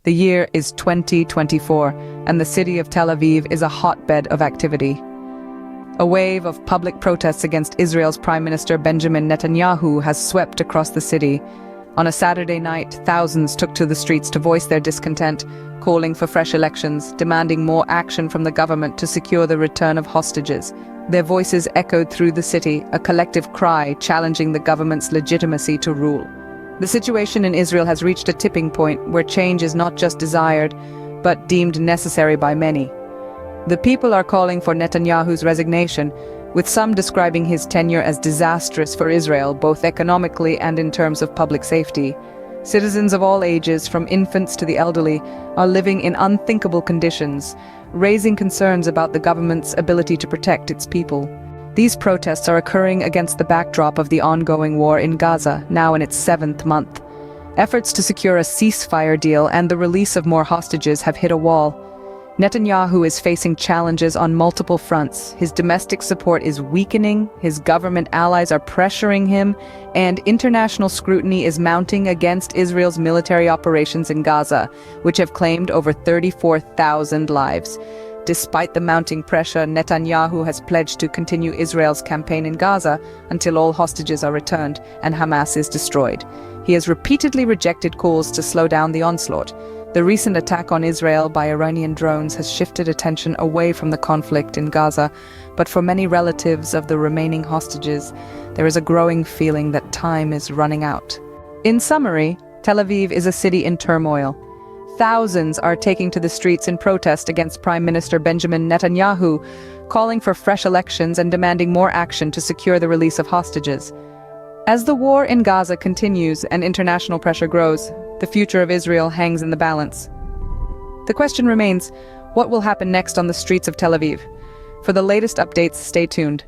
The year is 2024, and the city of Tel Aviv is a hotbed of activity. A wave of public protests against Israel's Prime Minister Benjamin Netanyahu has swept across the city. On a Saturday night, thousands took to the streets to voice their discontent, calling for fresh elections, demanding more action from the government to secure the return of hostages. Their voices echoed through the city, a collective cry challenging the government's legitimacy to rule. The situation in Israel has reached a tipping point where change is not just desired, but deemed necessary by many. The people are calling for Netanyahu's resignation, with some describing his tenure as disastrous for Israel, both economically and in terms of public safety. Citizens of all ages, from infants to the elderly, are living in unthinkable conditions, raising concerns about the government's ability to protect its people. These protests are occurring against the backdrop of the ongoing war in Gaza, now in its 7th month. Efforts to secure a ceasefire deal and the release of more hostages have hit a wall. Netanyahu is facing challenges on multiple fronts. His domestic support is weakening, his government allies are pressuring him, and international scrutiny is mounting against Israel's military operations in Gaza, which have claimed over 34,000 lives. Despite the mounting pressure, Netanyahu has pledged to continue Israel's campaign in Gaza until all hostages are returned and Hamas is destroyed. He has repeatedly rejected calls to slow down the onslaught. The recent attack on Israel by Iranian drones has shifted attention away from the conflict in Gaza, but for many relatives of the remaining hostages, there is a growing feeling that time is running out. In summary, Tel Aviv is a city in turmoil. Thousands are taking to the streets in protest against Prime Minister Benjamin Netanyahu, calling for fresh elections and demanding more action to secure the release of hostages. As the war in Gaza continues and international pressure grows, the future of Israel hangs in the balance. The question remains, what will happen next on the streets of Tel Aviv? For the latest updates, stay tuned.